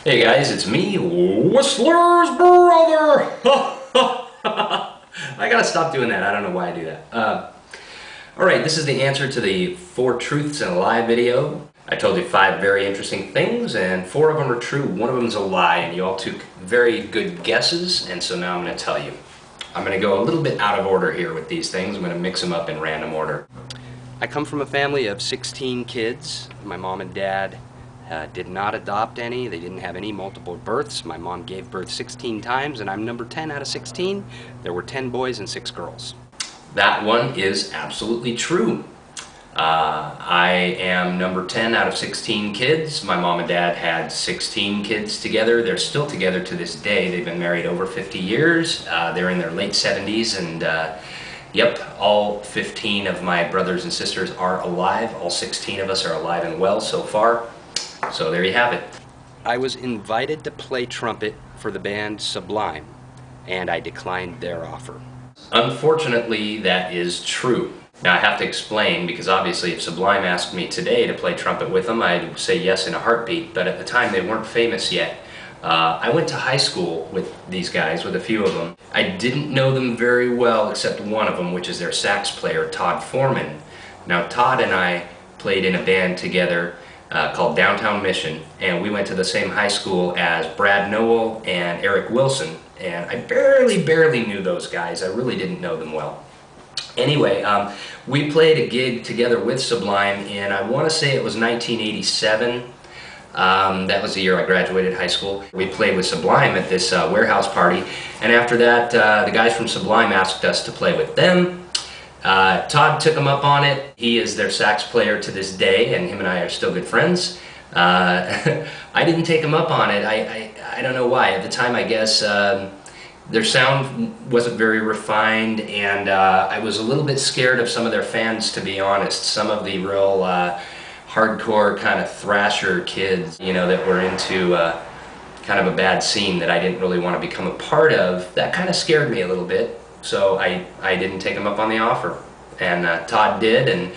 Hey guys, it's me, Whistler's brother! I gotta stop doing that. I don't know why I do that. Alright, this is the answer to the 4 truths and a lie video. I told you 5 very interesting things, and 4 of them are true. 1 of them is a lie, and you all took very good guesses, and so now I'm going to tell you. I'm going to go a little bit out of order here with these things. I'm going to mix them up in random order. I come from a family of 16 kids. My mom and dad did not adopt any. They didn't have any multiple births. My mom gave birth 16 times, and I'm number 10 out of 16. There were 10 boys and 6 girls. That one is absolutely true. I am number 10 out of 16 kids. My mom and dad had 16 kids together. They're still together to this day. They've been married over 50 years. They're in their late 70s, and yep, all 15 of my brothers and sisters are alive. All 16 of us are alive and well so far. So there you have it. I was invited to play trumpet for the band Sublime, and I declined their offer. Unfortunately, that is true. Now I have to explain, because obviously if Sublime asked me today to play trumpet with them, I'd say yes in a heartbeat, but at the time they weren't famous yet. I went to high school with these guys, with a few of them. I didn't know them very well, except one of them, which is their sax player, Todd Foreman. Now Todd and I played in a band together called Downtown Mission, and we went to the same high school as Brad Noel and Eric Wilson, and I barely knew those guys. I really didn't know them well. Anyway, we played a gig together with Sublime in, I want to say it was 1987. That was the year I graduated high school. We played with Sublime at this warehouse party, and after that the guys from Sublime asked us to play with them. Todd took him up on it. He is their sax player to this day, and him and I are still good friends. I didn't take him up on it. I don't know why. At the time, I guess their sound wasn't very refined, and I was a little bit scared of some of their fans, to be honest. Some of the real hardcore kind of thrasher kids, you know, that were into kind of a bad scene that I didn't really want to become a part of. That kind of scared me a little bit, so I didn't take him up on the offer. And Todd did, and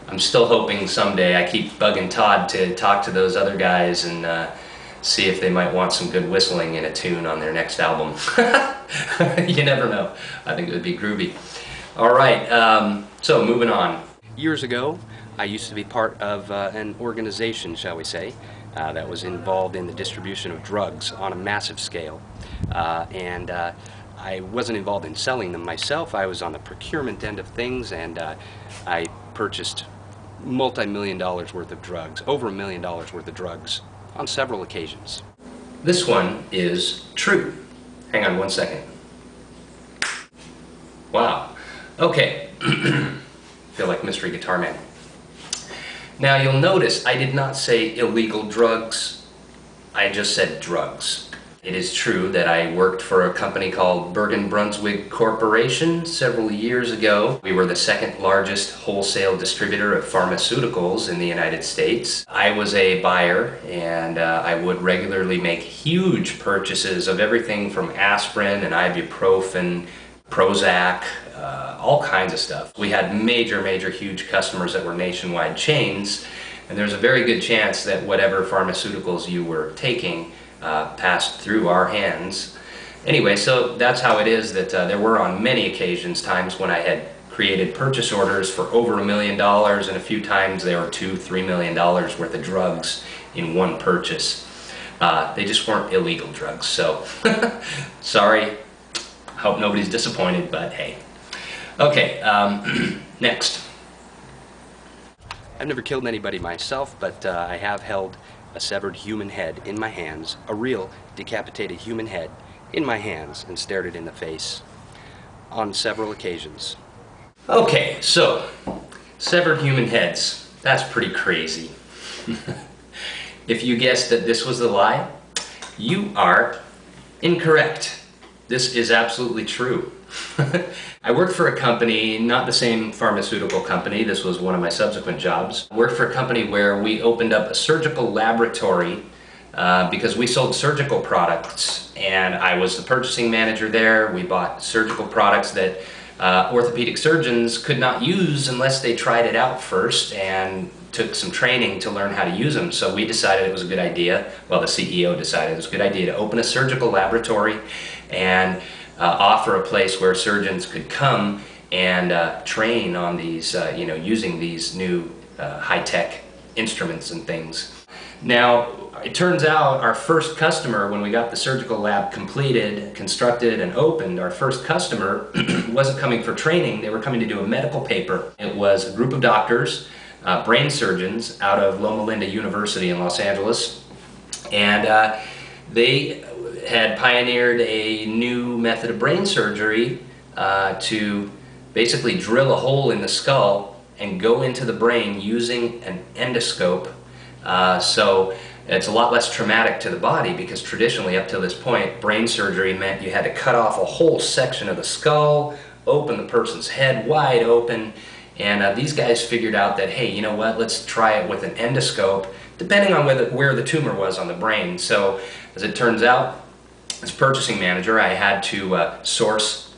I'm still hoping someday. I keep bugging Todd to talk to those other guys and see if they might want some good whistling in a tune on their next album. You never know. I think it would be groovy. Alright, so moving on. Years ago, I used to be part of an organization, shall we say, that was involved in the distribution of drugs on a massive scale. I wasn't involved in selling them myself. I was on the procurement end of things, and I purchased multi-million dollars worth of drugs, over $1 million worth of drugs, on several occasions. This one is true. Hang on one second. Wow. Okay. Feel like Mystery Guitar Man. Now you'll notice I did not say illegal drugs. I just said drugs. It is true that I worked for a company called Bergen-Brunswig Corporation several years ago. We were the 2nd largest wholesale distributor of pharmaceuticals in the United States. I was a buyer, and I would regularly make huge purchases of everything from aspirin and ibuprofen, Prozac, all kinds of stuff. We had major huge customers that were nationwide chains, and there's a very good chance that whatever pharmaceuticals you were taking passed through our hands. Anyway, so that's how it is that there were on many occasions times when I had created purchase orders for over $1 million, and a few times there were $2–3 million worth of drugs in one purchase. They just weren't illegal drugs, so sorry. Hope nobody's disappointed, but hey. Okay, next. I've never killed anybody myself, but I have held a severed human head in my hands, a real decapitated human head in my hands, and stared it in the face on several occasions. Okay, so severed human heads, that's pretty crazy. If you guessed that this was the lie, you are incorrect. This is absolutely true. I worked for a company, not the same pharmaceutical company, this was one of my subsequent jobs. I worked for a company where we opened up a surgical laboratory because we sold surgical products, and I was the purchasing manager there. We bought surgical products that orthopedic surgeons could not use unless they tried it out first, and took some training to learn how to use them. So we decided it was a good idea, well, the CEO decided it was a good idea to open a surgical laboratory and offer a place where surgeons could come and train on these, using these new high-tech instruments and things. Now, it turns out our first customer, when we got the surgical lab completed, constructed, and opened, our first customer wasn't coming for training, they were coming to do a medical paper. It was a group of doctors, brain surgeons out of Loma Linda University in Los Angeles, and they had pioneered a new method of brain surgery to basically drill a hole in the skull and go into the brain using an endoscope. So it's a lot less traumatic to the body, because traditionally up till this point brain surgery meant you had to cut off a whole section of the skull, open the person's head wide open, and these guys figured out that, hey, you know what, let's try it with an endoscope depending on where the tumor was on the brain. So as it turns out, as purchasing manager, I had to source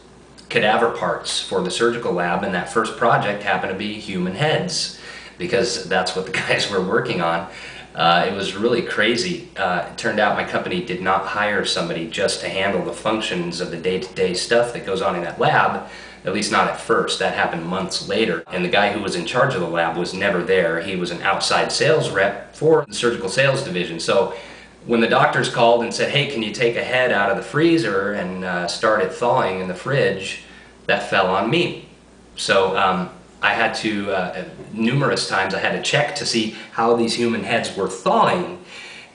cadaver parts for the surgical lab, and that first project happened to be human heads, because that's what the guys were working on. It was really crazy. It turned out my company did not hire somebody just to handle the functions of the day-to-day stuff that goes on in that lab, at least not at first. That happened months later, and the guy who was in charge of the lab was never there. He was an outside sales rep for the surgical sales division. So when the doctors called and said, hey, can you take a head out of the freezer and start it thawing in the fridge, that fell on me. So I had to, numerous times I had to check to see how these human heads were thawing,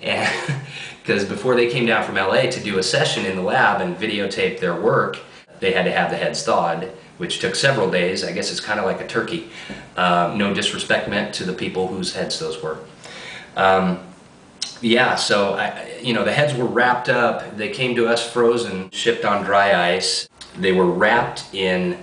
and because before they came down from LA to do a session in the lab and videotape their work, they had to have the heads thawed, which took several days. I guess it's kind of like a turkey. No disrespect meant to the people whose heads those were. Yeah, so the heads were wrapped up. They came to us frozen, shipped on dry ice. They were wrapped in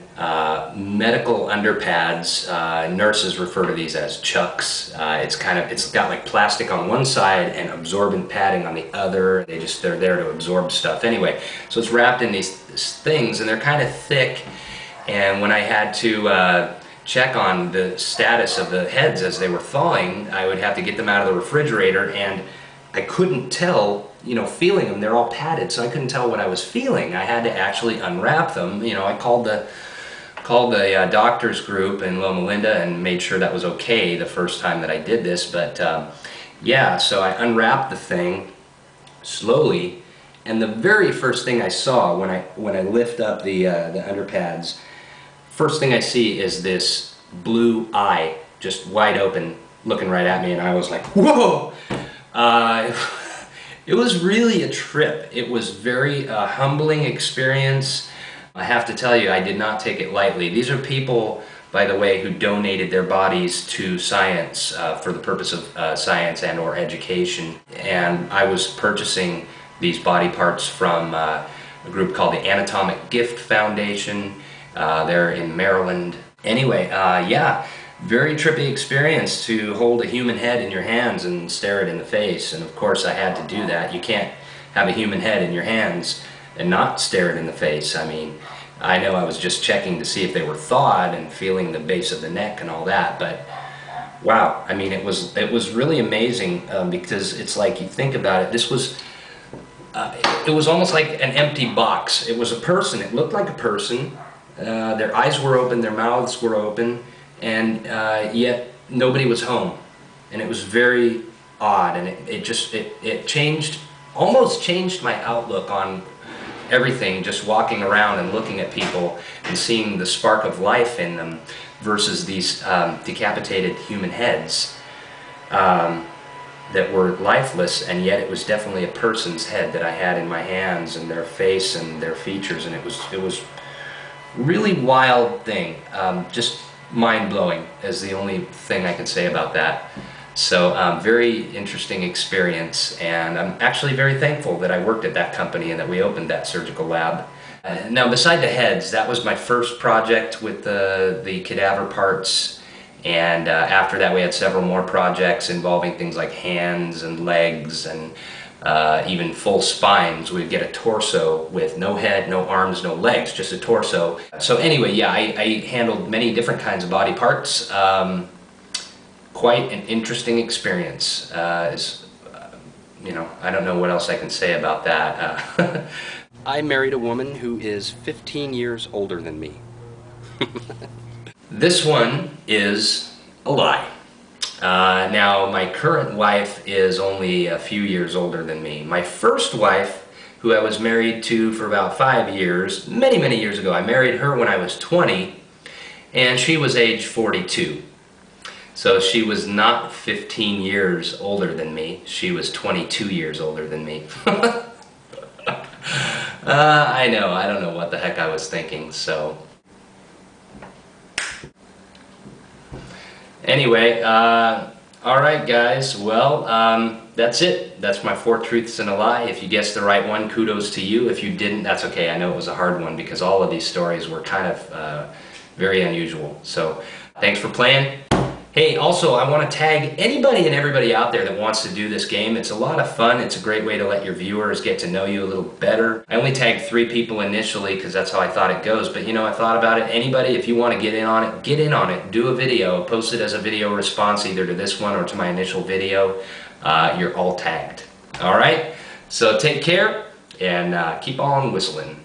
medical underpads. Nurses refer to these as chucks. It's got like plastic on one side and absorbent padding on the other. They're there to absorb stuff. Anyway, so it's wrapped in these things, and they're kind of thick. And when I had to check on the status of the heads as they were thawing, I would have to get them out of the refrigerator, and I couldn't tell, feeling them. They're all padded, so I couldn't tell what I was feeling. I had to actually unwrap them. I called the doctors group in Loma Linda and made sure that was okay the first time that I did this. But yeah, so I unwrapped the thing slowly, and the very first thing I saw when I lift up the underpads, first thing I see is this blue eye just wide open looking right at me, and I was like, whoa! It was really a trip. It was very humbling experience. I have to tell you, I did not take it lightly. These are people, by the way, who donated their bodies to science for the purpose of science and or education. And I was purchasing these body parts from a group called the Anatomic Gift Foundation. They're in Maryland. Anyway, yeah. Very trippy experience to hold a human head in your hands and stare it in the face, and of course I had to do that. You can't have a human head in your hands and not stare it in the face. I mean, I know I was just checking to see if they were thawed and feeling the base of the neck and all that, but wow, I mean, it was really amazing, because it's like, you think about it, this was it was almost like an empty box. It was a person. It looked like a person. Their eyes were open, their mouths were open, and yet nobody was home, and it was very odd, and it changed, almost changed my outlook on everything, just walking around and looking at people and seeing the spark of life in them versus these decapitated human heads that were lifeless, and yet it was definitely a person's head that I had in my hands, and their face and their features, and it was really wild thing. Just mind-blowing is the only thing I can say about that. So very interesting experience, and I'm actually very thankful that I worked at that company and that we opened that surgical lab. Now, beside the heads, that was my first project with the cadaver parts, and after that we had several more projects involving things like hands and legs and even full spines. We'd get a torso with no head, no arms, no legs, just a torso. So anyway, yeah, I handled many different kinds of body parts. quite an interesting experience. You know, I don't know what else I can say about that. I married a woman who is 15 years older than me. This one is a lie. Now, my current wife is only a few years older than me. My first wife, who I was married to for about 5 years, many years ago, I married her when I was 20, and she was age 42. So she was not 15 years older than me. She was 22 years older than me. I know, I don't know what the heck I was thinking, so. Anyway, alright guys, well, that's it. That's my 4 truths and a lie. If you guessed the right one, kudos to you. If you didn't, that's okay. I know it was a hard one because all of these stories were kind of very unusual. So, thanks for playing. Hey, also, I want to tag anybody and everybody out there that wants to do this game. It's a lot of fun. It's a great way to let your viewers get to know you a little better. I only tagged 3 people initially because that's how I thought it goes. But you know, I thought about it. Anybody, if you want to get in on it, get in on it. Do a video. Post it as a video response either to this one or to my initial video. You're all tagged. All right? So take care and keep on whistling.